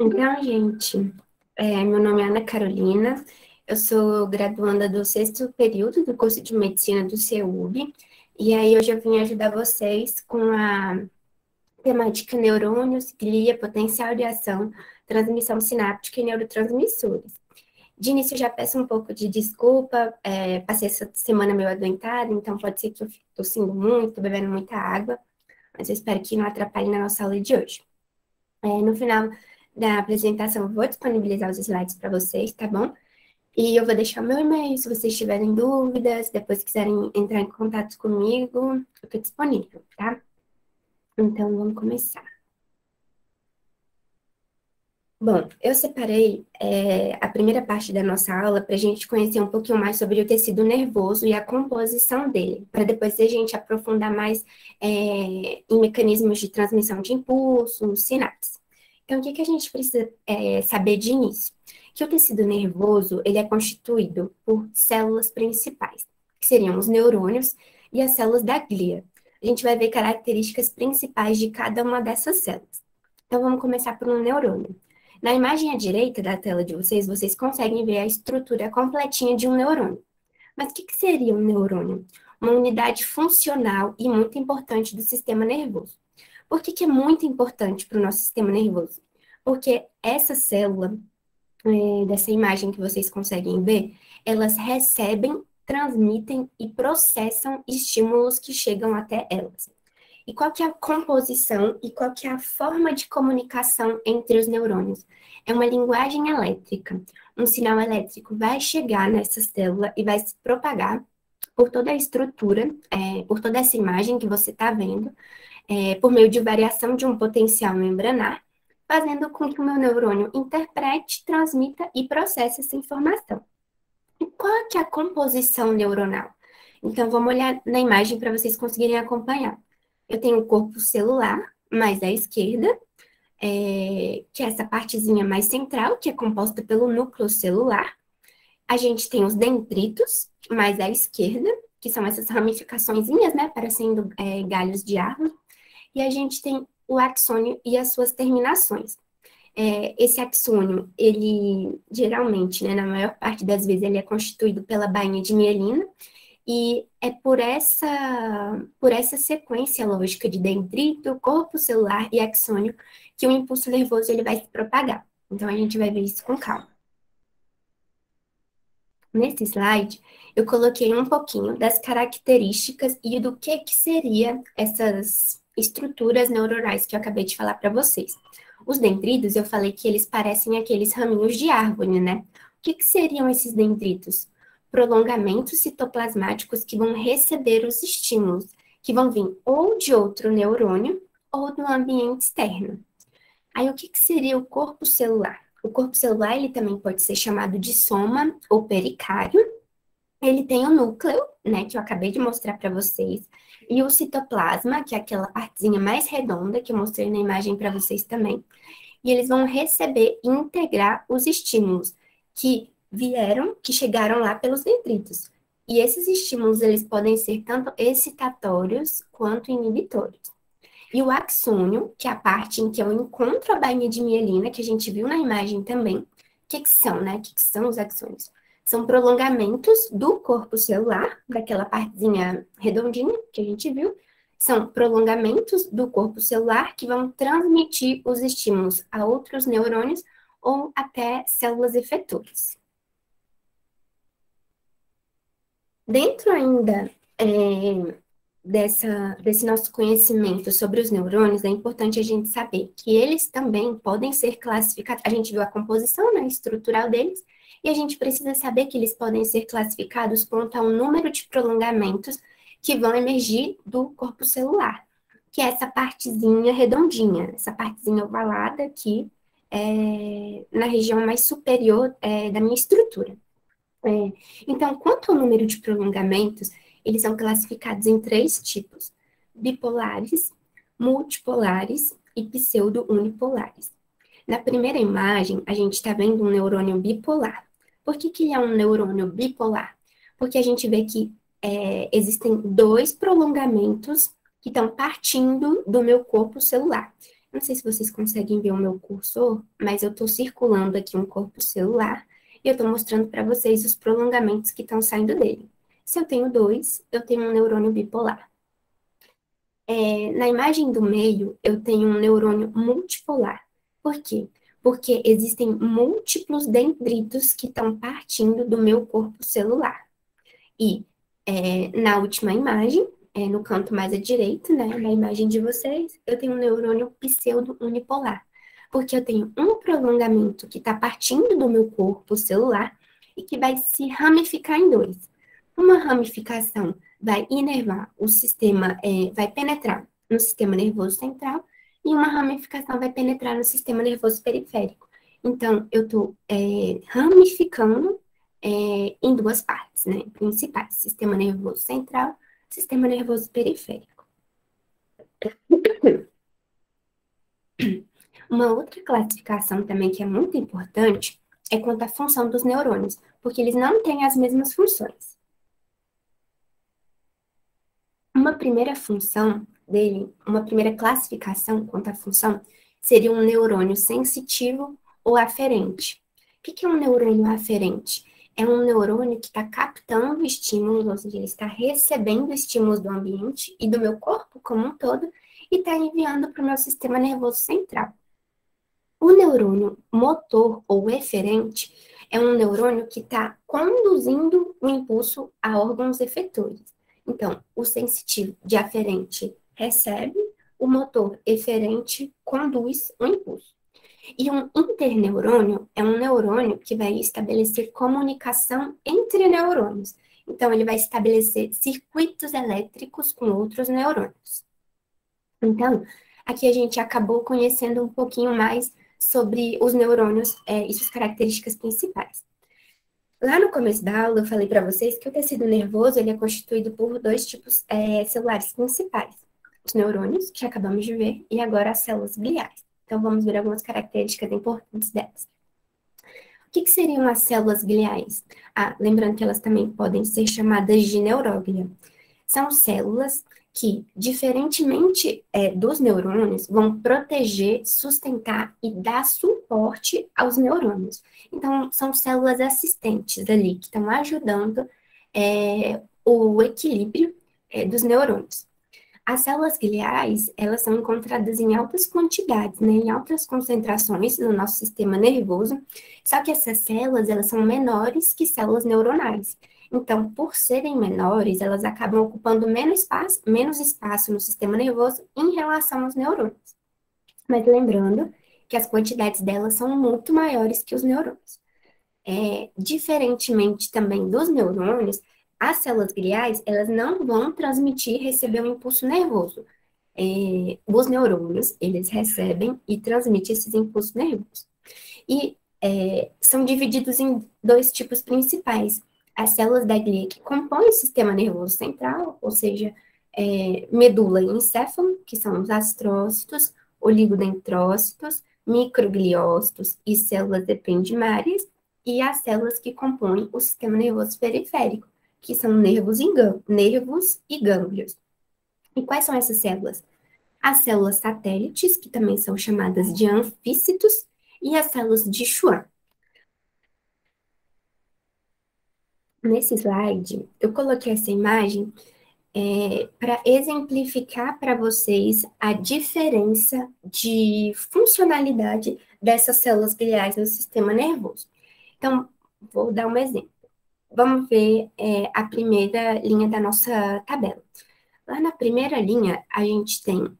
Então, gente, meu nome é Ana Carolina, eu sou graduanda do sexto período do curso de medicina do CEUB, e aí hoje eu vim ajudar vocês com a temática neurônios, glia, potencial de ação, transmissão sináptica e neurotransmissores. De início, eu já peço um pouco de desculpa, passei essa semana meio adoentada, então pode ser que eu fique tossindo muito, bebendo muita água, mas eu espero que não atrapalhe na nossa aula de hoje. No final da apresentação, eu vou disponibilizar os slides para vocês, tá bom? E eu vou deixar o meu e-mail, se vocês tiverem dúvidas, depois quiserem entrar em contato comigo, eu estou disponível, tá? Então, vamos começar. Bom, eu separei a primeira parte da nossa aula para a gente conhecer um pouquinho mais sobre o tecido nervoso e a composição dele, para depois a gente aprofundar mais em mecanismos de transmissão de impulsos, sinapses. Então, o que que a gente precisa saber de início? Que o tecido nervoso ele é constituído por células principais, que seriam os neurônios e as células da glia. A gente vai ver características principais de cada uma dessas células. Então, vamos começar por um neurônio. Na imagem à direita da tela de vocês, vocês conseguem ver a estrutura completinha de um neurônio. Mas o que que seria um neurônio? Uma unidade funcional e muito importante do sistema nervoso. Por que que é muito importante para o nosso sistema nervoso? Porque essa célula, dessa imagem que vocês conseguem ver, elas recebem, transmitem e processam estímulos que chegam até elas. E qual que é a composição e qual que é a forma de comunicação entre os neurônios? É uma linguagem elétrica. Um sinal elétrico vai chegar nessa célula e vai se propagar por toda a estrutura, por toda essa imagem que você está vendo, por meio de variação de um potencial membranar, fazendo com que o meu neurônio interprete, transmita e processe essa informação. E qual é que é a composição neuronal? Então, vamos olhar na imagem para vocês conseguirem acompanhar. Eu tenho o corpo celular, mais à esquerda, que é essa partezinha mais central, que é composta pelo núcleo celular. A gente tem os dendritos, mais à esquerda, que são essas ramificaçõezinhas, né, parecendo galhos de árvore. E a gente tem o axônio e as suas terminações. Esse axônio, ele geralmente, né, na maior parte das vezes, ele é constituído pela bainha de mielina, e é por essa sequência lógica de dendrito, corpo celular e axônio que o impulso nervoso ele vai se propagar. Então, a gente vai ver isso com calma. Nesse slide, eu coloquei um pouquinho das características e do que seria essas estruturas neuronais que eu acabei de falar para vocês. Os dendritos, eu falei que eles parecem aqueles raminhos de árvore, né? O que seriam esses dendritos? Prolongamentos citoplasmáticos que vão receber os estímulos, que vão vir ou de outro neurônio ou do ambiente externo. Aí, o que seria o corpo celular? O corpo celular, ele também pode ser chamado de soma ou pericário. Ele tem o núcleo, né, que eu acabei de mostrar para vocês, e o citoplasma, que é aquela partezinha mais redonda que eu mostrei na imagem para vocês também. E eles vão receber e integrar os estímulos que chegaram lá pelos dendritos. E esses estímulos, eles podem ser tanto excitatórios quanto inibitórios. E o axônio, que é a parte em que eu encontro a bainha de mielina, que a gente viu na imagem também. O que são, né? O que são os axônios? São prolongamentos do corpo celular, daquela partezinha redondinha que a gente viu. São prolongamentos do corpo celular que vão transmitir os estímulos a outros neurônios ou até células efetoras. Dentro ainda desse nosso conhecimento sobre os neurônios, é importante a gente saber que eles também podem ser classificados. A gente viu a composição, né, estrutural deles, e a gente precisa saber que eles podem ser classificados quanto ao número de prolongamentos que vão emergir do corpo celular, que é essa partezinha redondinha, essa partezinha ovalada aqui, na região mais superior da minha estrutura. Então, quanto ao número de prolongamentos, eles são classificados em três tipos: bipolares, multipolares e pseudo-unipolares. Na primeira imagem, a gente está vendo um neurônio bipolar. Por que ele é um neurônio bipolar? Porque a gente vê que existem dois prolongamentos que estão partindo do meu corpo celular. Não sei se vocês conseguem ver o meu cursor, mas eu estou circulando aqui um corpo celular e eu estou mostrando para vocês os prolongamentos que estão saindo dele. Se eu tenho dois, eu tenho um neurônio bipolar. Na imagem do meio, eu tenho um neurônio multipolar. Por quê? Porque existem múltiplos dendritos que estão partindo do meu corpo celular. E na última imagem, no canto mais à direita, né, da imagem de vocês, eu tenho um neurônio pseudo-unipolar, porque eu tenho um prolongamento que está partindo do meu corpo celular e que vai se ramificar em dois. Uma ramificação vai inervar o sistema, vai penetrar no sistema nervoso central, e uma ramificação vai penetrar no sistema nervoso periférico. Então, eu estou ramificando em duas partes, né, principais, sistema nervoso central, sistema nervoso periférico. Uma outra classificação também que é muito importante é quanto à função dos neurônios, porque eles não têm as mesmas funções. Uma primeira função dele, uma primeira classificação quanto à função, seria um neurônio sensitivo ou aferente. O que é um neurônio aferente? É um neurônio que está captando estímulos, ou seja, ele está recebendo estímulos do ambiente e do meu corpo como um todo, e está enviando para o meu sistema nervoso central. O neurônio motor ou eferente é um neurônio que está conduzindo o impulso a órgãos efetores. Então, o sensitivo de aferente recebe, o motor eferente conduz o impulso. E um interneurônio é um neurônio que vai estabelecer comunicação entre neurônios. Então, ele vai estabelecer circuitos elétricos com outros neurônios. Então, aqui a gente acabou conhecendo um pouquinho mais sobre os neurônios e suas características principais. Lá no começo da aula, eu falei para vocês que o tecido nervoso ele é constituído por dois tipos celulares principais. Os neurônios, que acabamos de ver, e agora as células gliais. Então, vamos ver algumas características importantes delas. O que seriam as células gliais? Lembrando que elas também podem ser chamadas de neuróglia. São células que, diferentemente dos neurônios, vão proteger, sustentar e dar suporte aos neurônios. Então, são células assistentes ali, que estão ajudando o equilíbrio dos neurônios. As células gliais, elas são encontradas em altas quantidades, né, em altas concentrações no nosso sistema nervoso, só que essas células, elas são menores que células neuronais. Então, por serem menores, elas acabam ocupando menos espaço no sistema nervoso em relação aos neurônios. Mas lembrando que as quantidades delas são muito maiores que os neurônios. Diferentemente também dos neurônios, as células gliais, elas não vão transmitir e receber um impulso nervoso. Os neurônios, eles recebem e transmitem esses impulsos nervosos. E são divididos em dois tipos principais. As células da glia que compõem o sistema nervoso central, ou seja, medula e encéfalo, que são os astrócitos, oligodendrócitos, microgliócitos e células ependimárias, e as células que compõem o sistema nervoso periférico, que são nervos e gânglios. E quais são essas células? As células satélites, que também são chamadas de anfícitos, e as células de Schwann. Nesse slide, eu coloquei essa imagem para exemplificar para vocês a diferença de funcionalidade dessas células gliais no sistema nervoso. Então, vou dar um exemplo. Vamos ver a primeira linha da nossa tabela. Lá na primeira linha, a gente tem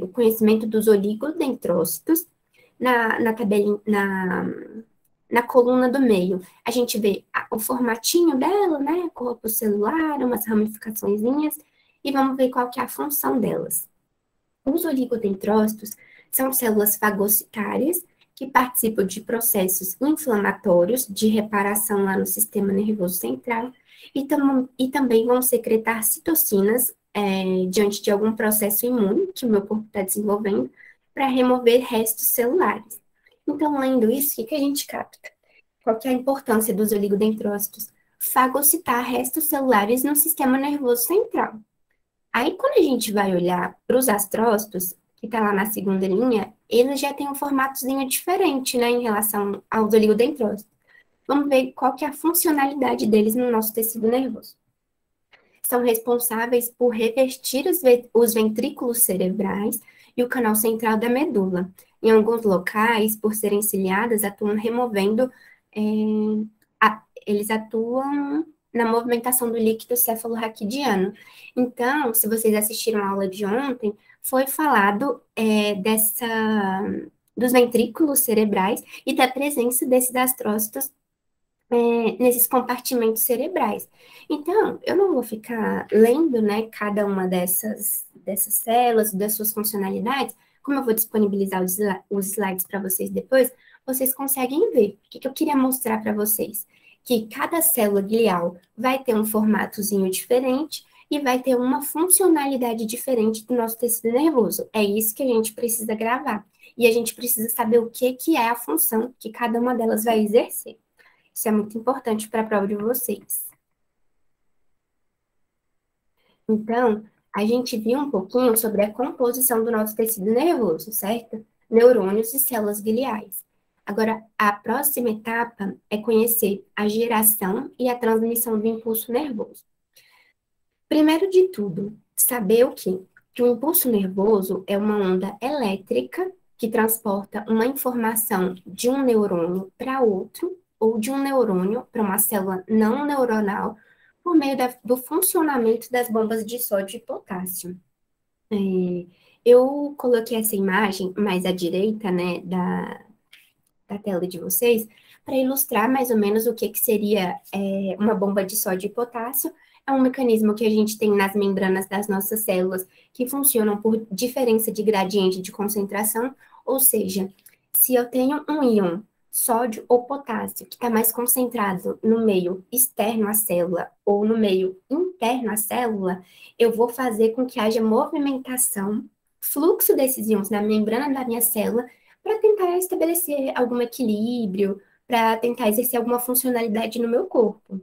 o conhecimento dos oligodendrócitos. Na tabela, na coluna do meio, a gente vê o formatinho dela, né? Corpo celular, umas ramificaçõezinhas, e vamos ver qual que é a função delas. Os oligodendrócitos são células fagocitárias que participam de processos inflamatórios de reparação lá no sistema nervoso central e também vão secretar citocinas diante de algum processo imune que o meu corpo está desenvolvendo para remover restos celulares. Então, lendo isso, o que a gente capta? Qual que é a importância dos oligodendrócitos? Fagocitar restos celulares no sistema nervoso central. Aí, quando a gente vai olhar para os astrócitos, que está lá na segunda linha, ele já tem um formatozinho diferente, né, em relação aos oligodendrócitos. Vamos ver qual que é a funcionalidade deles no nosso tecido nervoso. São responsáveis por revestir os ventrículos cerebrais e o canal central da medula. Em alguns locais, por serem ciliadas, atuam removendo, eles atuam na movimentação do líquido cefalorraquidiano. Então, se vocês assistiram a aula de ontem, foi falado dos ventrículos cerebrais e da presença desses astrócitos nesses compartimentos cerebrais. Então, eu não vou ficar lendo, né, cada uma dessas células, das suas funcionalidades, como eu vou disponibilizar os slides para vocês depois, vocês conseguem ver. O que eu queria mostrar para vocês? Que cada célula glial vai ter um formatozinho diferente e vai ter uma funcionalidade diferente do nosso tecido nervoso. É isso que a gente precisa gravar. E a gente precisa saber o que é a função que cada uma delas vai exercer. Isso é muito importante para a prova de vocês. Então, a gente viu um pouquinho sobre a composição do nosso tecido nervoso, certo? Neurônios e células gliais. Agora, a próxima etapa é conhecer a geração e a transmissão do impulso nervoso. Primeiro de tudo, saber o quê? Que o impulso nervoso é uma onda elétrica que transporta uma informação de um neurônio para outro, ou de um neurônio para uma célula não neuronal, por meio do funcionamento das bombas de sódio e potássio. Eu coloquei essa imagem mais à direita, né, da tela de vocês, para ilustrar mais ou menos o que seria uma bomba de sódio e potássio. É um mecanismo que a gente tem nas membranas das nossas células, que funcionam por diferença de gradiente de concentração, ou seja, se eu tenho um íon sódio ou potássio, que está mais concentrado no meio externo à célula ou no meio interno à célula, eu vou fazer com que haja movimentação, fluxo desses íons na membrana da minha célula, para tentar estabelecer algum equilíbrio, para tentar exercer alguma funcionalidade no meu corpo.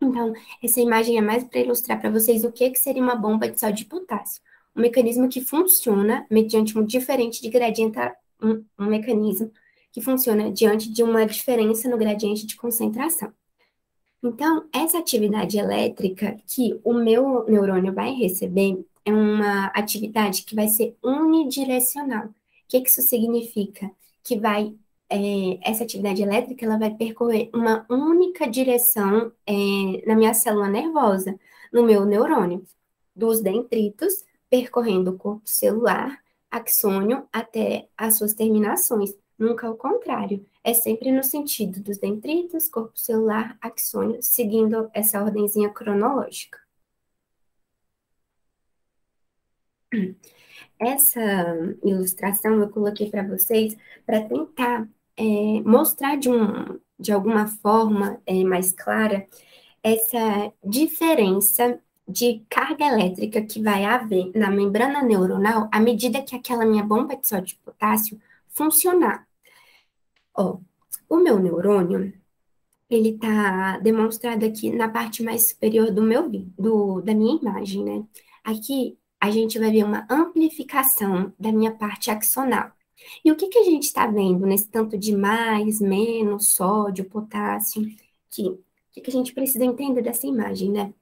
Então, essa imagem é mais para ilustrar para vocês o que seria uma bomba de sódio de potássio. Um mecanismo que funciona mediante um diferente de gradiente, um mecanismo que funciona diante de uma diferença no gradiente de concentração. Então, essa atividade elétrica que o meu neurônio vai receber é uma atividade que vai ser unidirecional. O que isso significa? Que essa atividade elétrica ela vai percorrer uma única direção na minha célula nervosa, no meu neurônio, dos dendritos, percorrendo o corpo celular, axônio, até as suas terminações. Nunca ao contrário. É sempre no sentido dos dendritos, corpo celular, axônio, seguindo essa ordenzinha cronológica. Essa ilustração eu coloquei para vocês para tentar mostrar de alguma forma mais clara essa diferença de carga elétrica que vai haver na membrana neuronal à medida que aquela minha bomba de sódio e potássio funcionar. Ó, o meu neurônio, ele está demonstrado aqui na parte mais superior da minha imagem, né? Aqui a gente vai ver uma amplificação da minha parte axonal. E o que a gente está vendo nesse tanto de mais, menos, sódio, potássio? O que a gente precisa entender dessa imagem, né?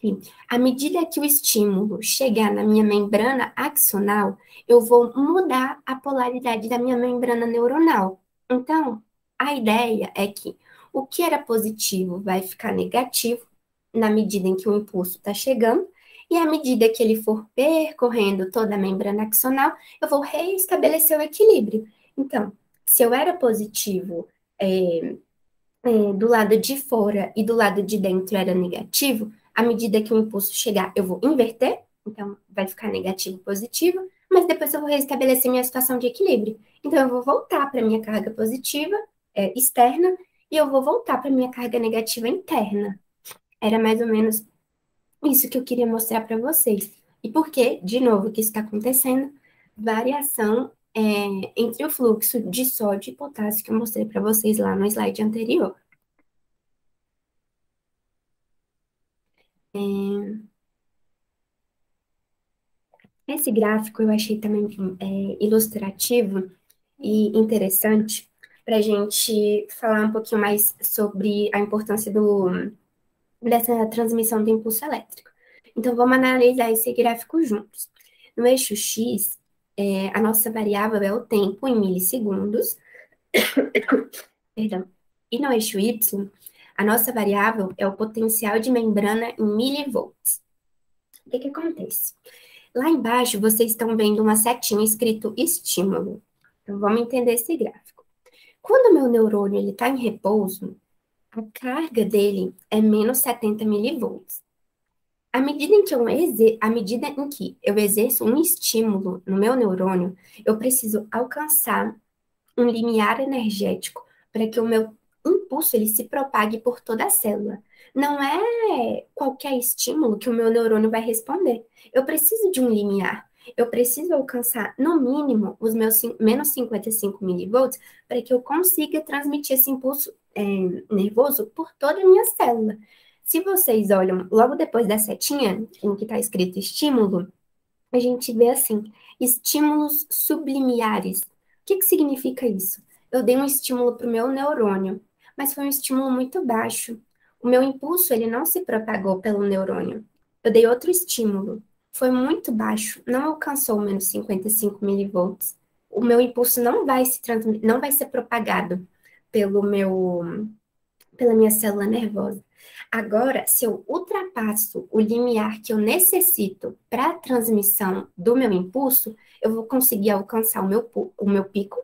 Que à medida que o estímulo chegar na minha membrana axonal, eu vou mudar a polaridade da minha membrana neuronal. Então, a ideia é que o que era positivo vai ficar negativo na medida em que o impulso está chegando, e à medida que ele for percorrendo toda a membrana axonal, eu vou reestabelecer o equilíbrio. Então, se eu era positivo do lado de fora e do lado de dentro era negativo, à medida que o impulso chegar, eu vou inverter, então vai ficar negativo positivo, mas depois eu vou restabelecer minha situação de equilíbrio. Então eu vou voltar para minha carga positiva externa e eu vou voltar para minha carga negativa interna. Era mais ou menos isso que eu queria mostrar para vocês. E por que, de novo, que isso está acontecendo? Variação entre o fluxo de sódio e potássio que eu mostrei para vocês lá no slide anterior. Esse gráfico eu achei também ilustrativo e interessante para a gente falar um pouquinho mais sobre a importância dessa transmissão do impulso elétrico. Então, vamos analisar esse gráfico juntos. No eixo X, a nossa variável é o tempo em milissegundos, perdão, e no eixo Y, a nossa variável é o potencial de membrana em milivolts. O que que acontece? Lá embaixo, vocês estão vendo uma setinha escrito estímulo. Então, vamos entender esse gráfico. Quando o meu neurônio está em repouso, a carga dele é menos 70 milivolts. À medida em que eu exerço um estímulo no meu neurônio, eu preciso alcançar um limiar energético para que o meu impulso ele se propague por toda a célula. Não é qualquer estímulo que o meu neurônio vai responder. Eu preciso de um limiar. Eu preciso alcançar, no mínimo, os meus menos 55 milivolts para que eu consiga transmitir esse impulso nervoso por toda a minha célula. Se vocês olham logo depois da setinha, em que está escrito estímulo, a gente vê assim, estímulos sublimiares. O que que significa isso? Eu dei um estímulo para o meu neurônio, mas foi um estímulo muito baixo. O meu impulso, ele não se propagou pelo neurônio. Eu dei outro estímulo, foi muito baixo, não alcançou menos 55 milivolts. O meu impulso não vai ser propagado pelo pela minha célula nervosa. Agora, se eu ultrapasso o limiar que eu necessito para a transmissão do meu impulso, eu vou conseguir alcançar o meu pico,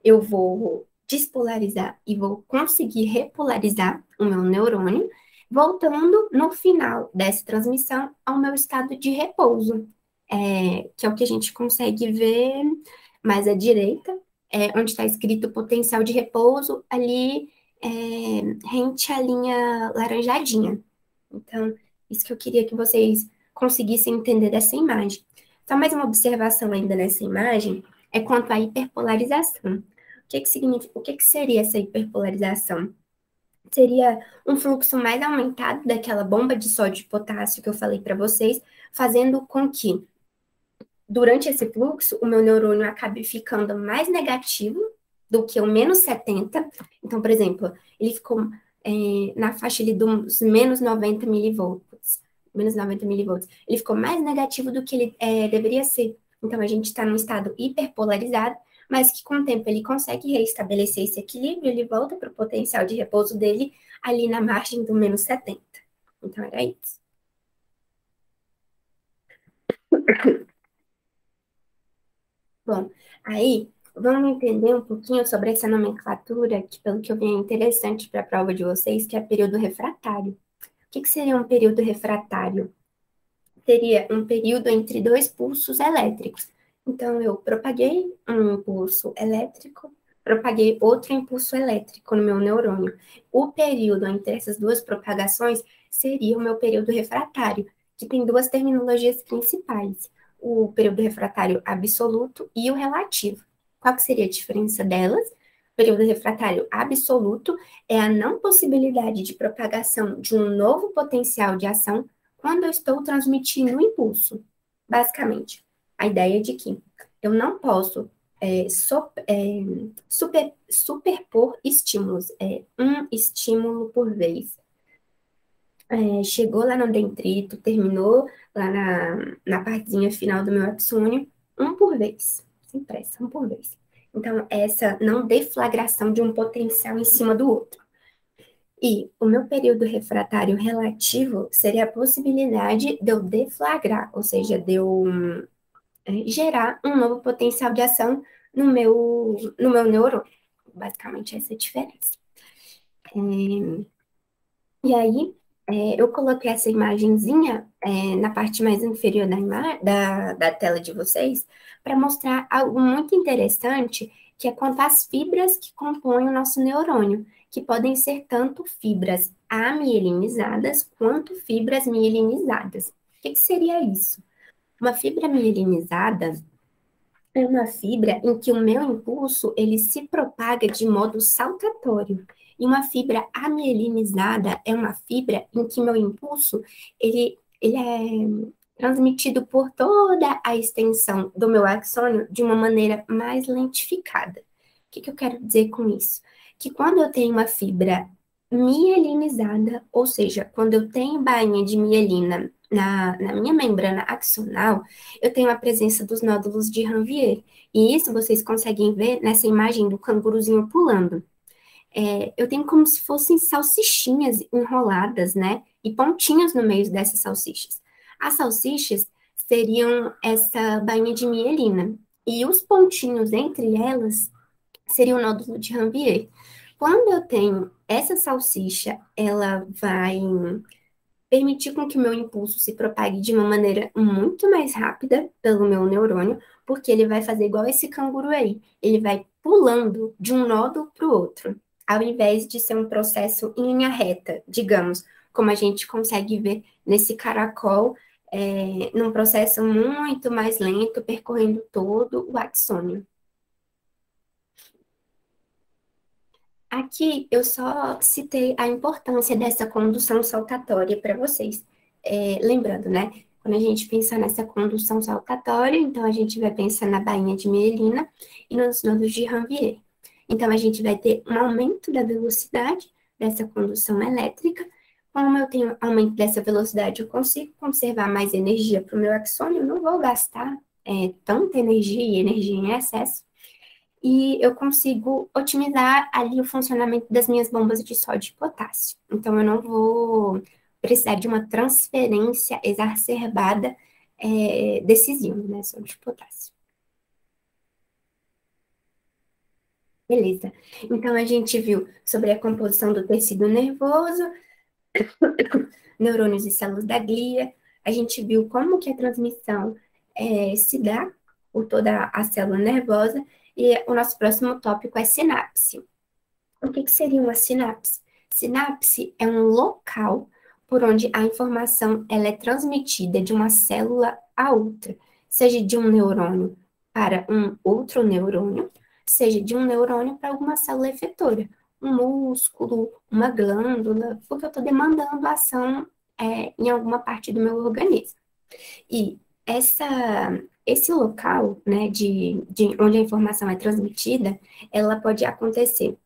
eu vou despolarizar e vou conseguir repolarizar o meu neurônio, voltando no final dessa transmissão ao meu estado de repouso, que é o que a gente consegue ver mais à direita, onde está escrito potencial de repouso, ali rente à linha laranjadinha. Então, isso que eu queria que vocês conseguissem entender dessa imagem. Só mais uma observação ainda nessa imagem é quanto à hiperpolarização. O que que significa, o que que seria essa hiperpolarização? Seria um fluxo mais aumentado daquela bomba de sódio e potássio que eu falei para vocês, fazendo com que, durante esse fluxo, o meu neurônio acabe ficando mais negativo do que o menos 70. Então, por exemplo, ele ficou na faixa ali dos menos 90 milivolts. Menos 90 milivolts. Ele ficou mais negativo do que ele deveria ser. Então, a gente está num estado hiperpolarizado, mas que com o tempo ele consegue reestabelecer esse equilíbrio, ele volta para o potencial de repouso dele ali na margem do menos 70. Então, era isso. Bom, aí vamos entender um pouquinho sobre essa nomenclatura, que pelo que eu vi é interessante para a prova de vocês, que é período refratário. O que que seria um período refratário? Seria um período entre dois pulsos elétricos. Então, eu propaguei um impulso elétrico, propaguei outro impulso elétrico no meu neurônio. O período entre essas duas propagações seria o meu período refratário, que tem duas terminologias principais: o período refratário absoluto e o relativo. Qual que seria a diferença delas? O período refratário absoluto é a não possibilidade de propagação de um novo potencial de ação quando eu estou transmitindo o impulso. Basicamente, a ideia é de que eu não posso superpor estímulos, um estímulo por vez. Chegou lá no dendrito, terminou lá na partezinha final do meu axônio, um por vez, sem pressa, um por vez. Então, essa não deflagração de um potencial em cima do outro. E o meu período refratário relativo seria a possibilidade de eu deflagrar, ou seja, de eu gerar um novo potencial de ação no meu neurônio. Basicamente, essa é a diferença. E aí, eu coloquei essa imagenzinha na parte mais inferior da tela de vocês para mostrar algo muito interessante, que é quanto às fibras que compõem o nosso neurônio, que podem ser tanto fibras amielinizadas quanto fibras mielinizadas. O que que seria isso? Uma fibra mielinizada é uma fibra em que o meu impulso ele se propaga de modo saltatório. E uma fibra amielinizada é uma fibra em que meu impulso ele é transmitido por toda a extensão do meu axônio de uma maneira mais lentificada. O que eu quero dizer com isso? Que quando eu tenho uma fibra mielinizada, ou seja, quando eu tenho bainha de mielina na minha membrana axonal, eu tenho a presença dos nódulos de Ranvier. E isso vocês conseguem ver nessa imagem do canguruzinho pulando. Eu tenho como se fossem salsichinhas enroladas, né? E pontinhos no meio dessas salsichas. As salsichas seriam essa bainha de mielina. E os pontinhos entre elas seriam o nódulo de Ranvier. Quando eu tenho essa salsicha, ela vai permitir com que o meu impulso se propague de uma maneira muito mais rápida pelo meu neurônio, porque ele vai fazer igual esse canguru aí. Ele vai pulando de um nódulo para o outro, ao invés de ser um processo em linha reta, digamos, como a gente consegue ver nesse caracol, num processo muito mais lento, percorrendo todo o axônio. Aqui eu só citei a importância dessa condução saltatória para vocês. Lembrando, né? Quando a gente pensa nessa condução saltatória, então a gente vai pensar na bainha de mielina e nos nodos de Ranvier. Então a gente vai ter um aumento da velocidade dessa condução elétrica. Como eu tenho aumento dessa velocidade, eu consigo conservar mais energia para o meu axônio, eu não vou gastar tanta energia e energia em excesso e eu consigo otimizar ali o funcionamento das minhas bombas de sódio e potássio. Então, eu não vou precisar de uma transferência exacerbada desses íons, né, sódio e potássio. Beleza. Então, a gente viu sobre a composição do tecido nervoso, neurônios e células da glia. A gente viu como que a transmissão se dá por toda a célula nervosa. E o nosso próximo tópico é sinapse. O que seria uma sinapse? Sinapse é um local por onde a informação ela é transmitida de uma célula a outra, seja de um neurônio para um outro neurônio, seja de um neurônio para alguma célula efetora, um músculo, uma glândula, porque eu estou demandando ação em alguma parte do meu organismo. E esse local, né, de onde a informação é transmitida, ela pode acontecer.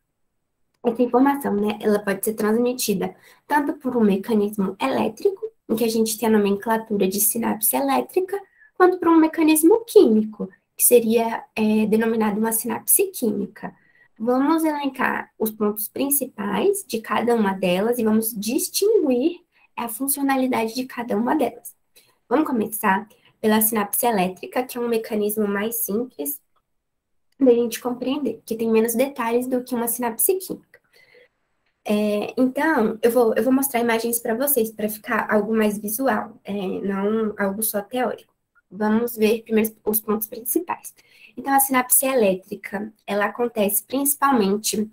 Essa informação, né, ela pode ser transmitida tanto por um mecanismo elétrico, em que a gente tem a nomenclatura de sinapse elétrica, quanto por um mecanismo químico, que seria denominado uma sinapse química. Vamos elencar os pontos principais de cada uma delas e vamos distinguir a funcionalidade de cada uma delas. Vamos começar pela sinapse elétrica, que é um mecanismo mais simples da gente compreender, que tem menos detalhes do que uma sinapse química. Então, eu vou mostrar imagens para vocês, para ficar algo mais visual, não algo só teórico. Vamos ver primeiro os pontos principais. Então, a sinapse elétrica, ela acontece principalmente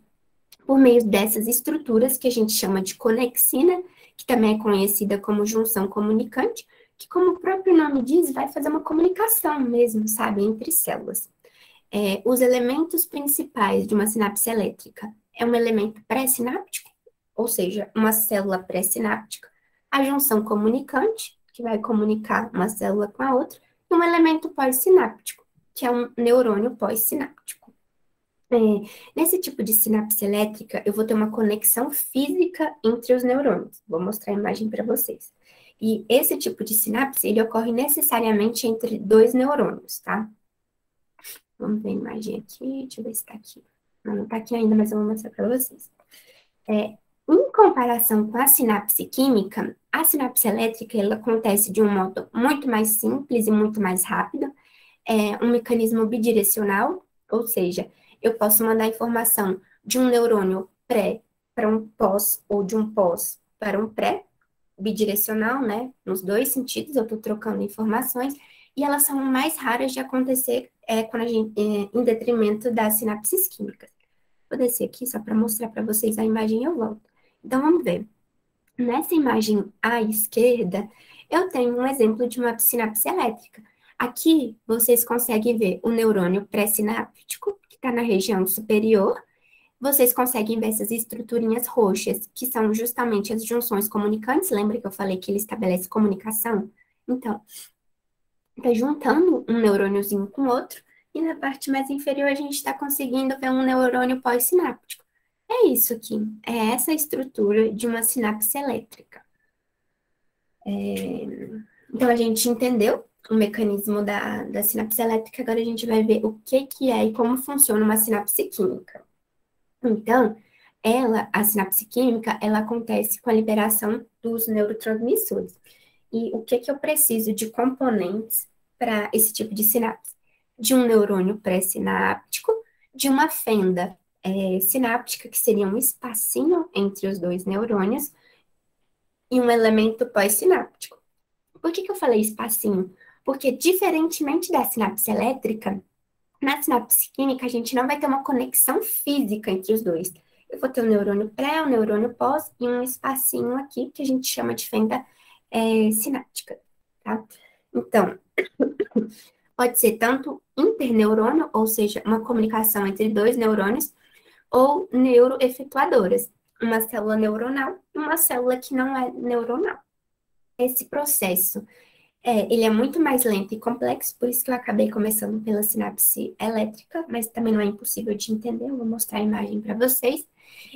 por meio dessas estruturas que a gente chama de conexina, que também é conhecida como junção comunicante, que, como o próprio nome diz, vai fazer uma comunicação mesmo, sabe, entre células. Os elementos principais de uma sinapse elétrica é um elemento pré-sináptico, ou seja, uma célula pré-sináptica, a junção comunicante, que vai comunicar uma célula com a outra, e um elemento pós-sináptico, que é um neurônio pós-sináptico. Nesse tipo de sinapse elétrica, eu vou ter uma conexão física entre os neurônios. Vou mostrar a imagem para vocês. E esse tipo de sinapse, ele ocorre necessariamente entre dois neurônios, tá? Vamos ver a imagem aqui, deixa eu ver se está aqui. Não está aqui ainda, mas eu vou mostrar para vocês. Em comparação com a sinapse química, a sinapse elétrica ela acontece de um modo muito mais simples e muito mais rápido. É um mecanismo bidirecional, ou seja, eu posso mandar informação de um neurônio pré para um pós, ou de um pós para um pré, bidirecional, né? Nos dois sentidos, eu estou trocando informações, e elas são mais raras de acontecer quando a gente, em detrimento das sinapses químicas. Vou descer aqui só para mostrar para vocês a imagem e eu volto. Então, vamos ver. Nessa imagem à esquerda, eu tenho um exemplo de uma sinapse elétrica. Aqui, vocês conseguem ver o neurônio pré-sináptico, que está na região superior. Vocês conseguem ver essas estruturinhas roxas, que são justamente as junções comunicantes. Lembra que eu falei que ele estabelece comunicação? Então, está juntando um neurôniozinho com outro, e na parte mais inferior a gente está conseguindo ver um neurônio pós-sináptico. É isso aqui, é essa a estrutura de uma sinapse elétrica. Então, a gente entendeu o mecanismo da sinapse elétrica, agora a gente vai ver o que é e como funciona uma sinapse química. Então, a sinapse química, ela acontece com a liberação dos neurotransmissores. E o que eu preciso de componentes para esse tipo de sinapse? De um neurônio pré-sináptico, de uma fenda sináptica, que seria um espacinho entre os dois neurônios, e um elemento pós-sináptico. Por que eu falei espacinho? Porque, diferentemente da sinapse elétrica, na sinapse química, a gente não vai ter uma conexão física entre os dois. Eu vou ter um neurônio pré, um neurônio pós e um espacinho aqui que a gente chama de fenda sináptica, tá? Então, pode ser tanto interneurônio, ou seja, uma comunicação entre dois neurônios, ou neuroefetuadoras, uma célula neuronal e uma célula que não é neuronal. Esse processo ele é muito mais lento e complexo, por isso que eu acabei começando pela sinapse elétrica, mas também não é impossível de entender, eu vou mostrar a imagem para vocês.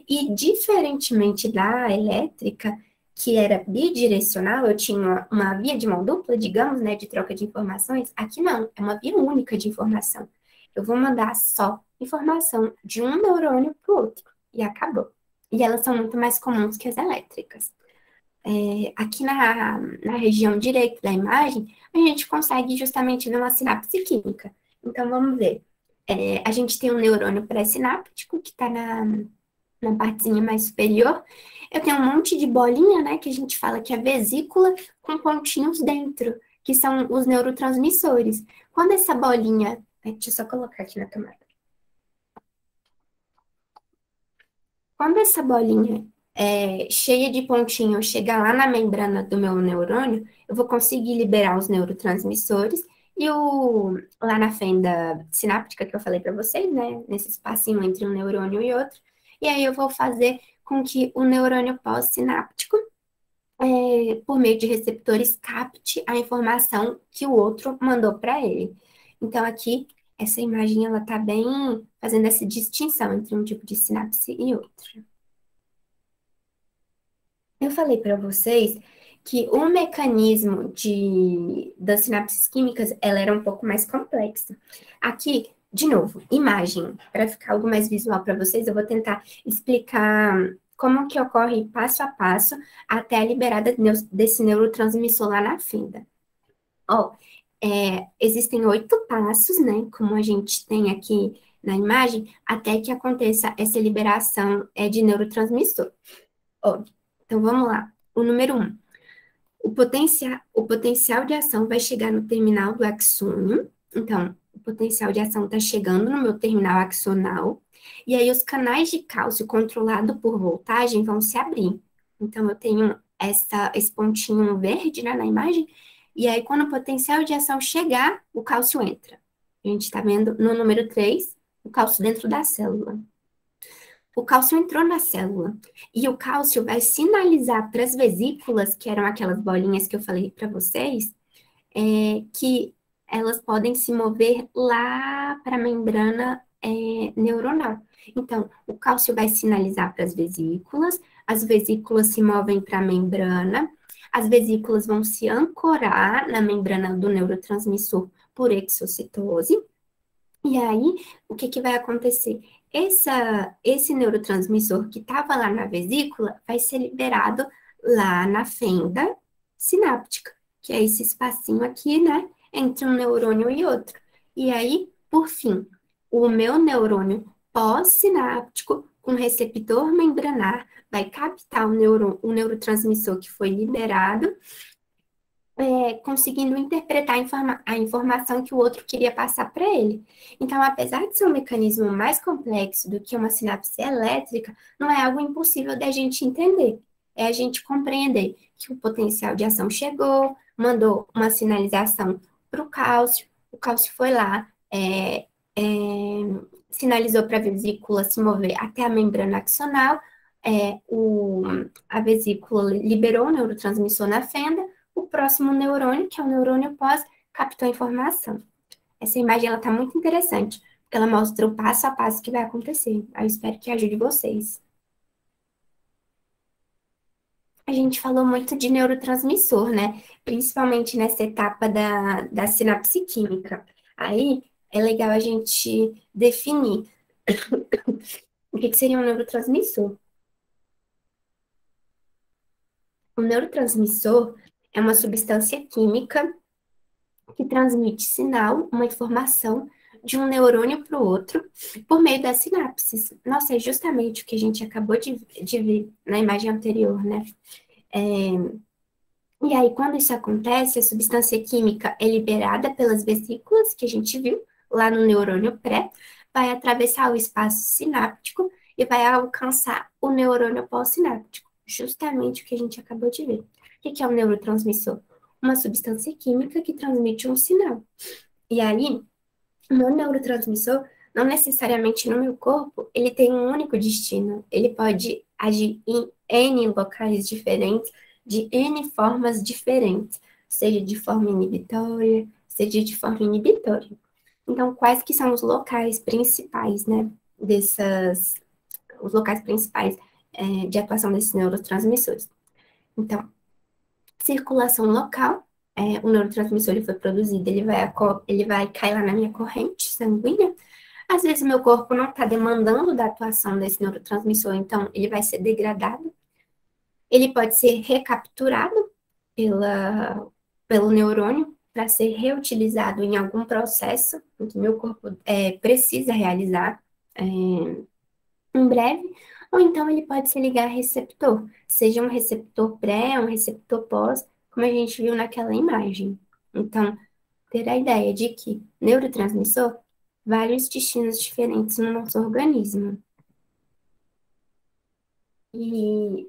E, diferentemente da elétrica, que era bidirecional, eu tinha uma via de mão dupla, digamos, né, de troca de informações, aqui não, é uma via única de informação. Eu vou mandar só informação de um neurônio para o outro, e acabou. E elas são muito mais comuns que as elétricas. Aqui na região direita da imagem, a gente consegue justamente ver uma sinapse química. Então, vamos ver. A gente tem um neurônio pré-sináptico, que está na partezinha mais superior. Eu tenho um monte de bolinha, né, que a gente fala que é vesícula, com pontinhos dentro, que são os neurotransmissores. Quando essa bolinha... deixa eu só colocar aqui na tomada. Quando essa bolinha cheia de pontinhos chegar lá na membrana do meu neurônio, eu vou conseguir liberar os neurotransmissores e lá na fenda sináptica que eu falei para vocês, né, nesse espacinho entre um neurônio e outro, e aí eu vou fazer com que o neurônio pós-sináptico, por meio de receptores, capte a informação que o outro mandou para ele. Então, aqui, essa imagem, ela tá bem fazendo essa distinção entre um tipo de sinapse e outro. Eu falei para vocês que o mecanismo das sinapses químicas, ela era um pouco mais complexa. Aqui, de novo, imagem. Para ficar algo mais visual para vocês, eu vou tentar explicar como que ocorre passo a passo até a liberada desse neurotransmissor lá na fenda. Existem 8 passos, né, como a gente tem aqui na imagem, até que aconteça essa liberação de neurotransmissor. Então, vamos lá. O número 1. O potencial de ação vai chegar no terminal do axônio. Então, o potencial de ação está chegando no meu terminal axonal. E aí, os canais de cálcio controlado por voltagem vão se abrir. Então, eu tenho esse pontinho verde, né, na imagem. E aí, quando o potencial de ação chegar, o cálcio entra. A gente está vendo no número 3, o cálcio dentro da célula. O cálcio entrou na célula e o cálcio vai sinalizar para as vesículas, que eram aquelas bolinhas que eu falei para vocês, que elas podem se mover lá para a membrana neuronal. Então, o cálcio vai sinalizar para as vesículas se movem para a membrana, as vesículas vão se ancorar na membrana do neurotransmissor por exocitose, e aí, o que vai acontecer? Esse neurotransmissor que estava lá na vesícula vai ser liberado lá na fenda sináptica, que é esse espacinho aqui, né, entre um neurônio e outro. E aí, por fim, o meu neurônio pós-sináptico, com receptor membranar, vai captar o neurotransmissor que foi liberado, conseguindo interpretar a informação que o outro queria passar para ele. Então, apesar de ser um mecanismo mais complexo do que uma sinapse elétrica, não é algo impossível da gente entender. É a gente compreender que o potencial de ação chegou, mandou uma sinalização para o cálcio foi lá, sinalizou para a vesícula se mover até a membrana axonal, a vesícula liberou o neurotransmissor na fenda, o próximo neurônio, que é o neurônio pós, captou a informação. Essa imagem, ela tá muito interessante, porque ela mostra o passo a passo que vai acontecer. Eu espero que ajude vocês. A gente falou muito de neurotransmissor, né? Principalmente nessa etapa da sinapse química. Aí é legal a gente definir o que seria um neurotransmissor. O neurotransmissor é uma substância química que transmite sinal, uma informação de um neurônio para o outro por meio das sinapses. Nossa, é justamente o que a gente acabou de ver na imagem anterior, né? É, e aí, quando isso acontece, a substância química é liberada pelas vesículas, que a gente viu lá no neurônio pré, vai atravessar o espaço sináptico e vai alcançar o neurônio pós-sináptico, justamente o que a gente acabou de ver. O que é um neurotransmissor? Uma substância química que transmite um sinal. E aí, no neurotransmissor, não necessariamente no meu corpo, ele tem um único destino. Ele pode agir em N locais diferentes, de N formas diferentes, seja de forma inibitória, seja de forma inibitória. Então, quais que são os locais principais, né, os locais principais de atuação desses neurotransmissores? Então, circulação local, o neurotransmissor ele foi produzido, ele vai cair lá na minha corrente sanguínea. Às vezes, meu corpo não está demandando da atuação desse neurotransmissor, então ele vai ser degradado. Ele pode ser recapturado pelo neurônio para ser reutilizado em algum processo que meu corpo precisa realizar em breve, ou então ele pode se ligar a receptor, seja um receptor pré, um receptor pós, como a gente viu naquela imagem. Então, ter a ideia de que neurotransmissor, vários destinos diferentes no nosso organismo. E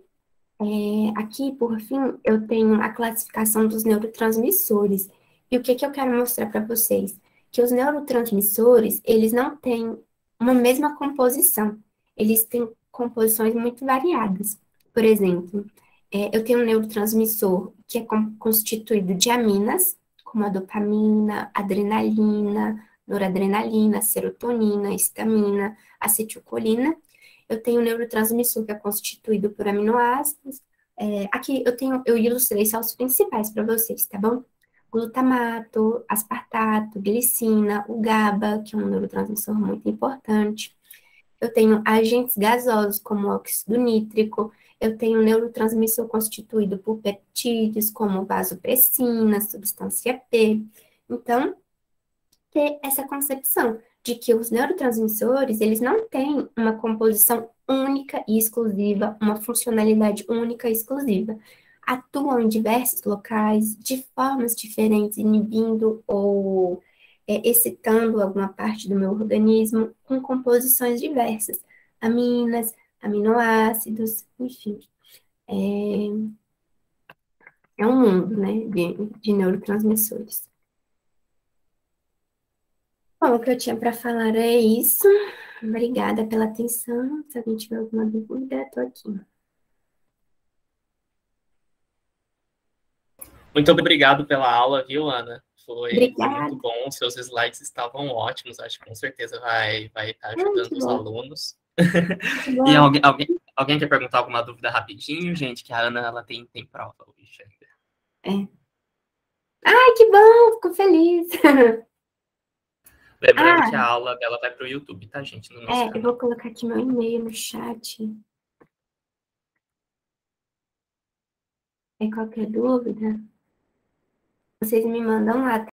aqui, por fim, eu tenho a classificação dos neurotransmissores. E o que que eu quero mostrar para vocês? Que os neurotransmissores, eles não têm uma mesma composição. Eles têm composições muito variadas. Por exemplo, eu tenho um neurotransmissor que é constituído de aminas, como a dopamina, adrenalina, noradrenalina, serotonina, histamina, acetilcolina. Eu tenho um neurotransmissor que é constituído por aminoácidos. Aqui eu ilustrei só os principais para vocês, tá bom? Glutamato, aspartato, glicina, o GABA, que é um neurotransmissor muito importante. Eu tenho agentes gasosos, como o óxido nítrico. Eu tenho um neurotransmissor constituído por peptídeos, como vasopressina, substância P. Então, ter essa concepção de que os neurotransmissores, eles não têm uma composição única e exclusiva, uma funcionalidade única e exclusiva. Atuam em diversos locais, de formas diferentes, inibindo ou excitando alguma parte do meu organismo, com composições diversas, aminas, aminoácidos, enfim. É um mundo, né, de neurotransmissores. Bom, o que eu tinha para falar é isso. Obrigada pela atenção. Se alguém tiver alguma dúvida, estou aqui. Muito obrigado pela aula, viu, Ana? Foi muito Obrigada. bom, seus slides estavam ótimos, acho que com certeza vai estar Ai, ajudando que os bom. alunos. Que E bom. alguém quer perguntar alguma dúvida rapidinho, gente? Que a Ana ela tem prova hoje. É. Ai, que bom. Fico feliz. Lembrando que a Ah, aula dela vai para o YouTube, tá, gente? No nosso eu vou canal. colocar aqui meu e-mail no chat. Qualquer dúvida, vocês me mandam lá, tá?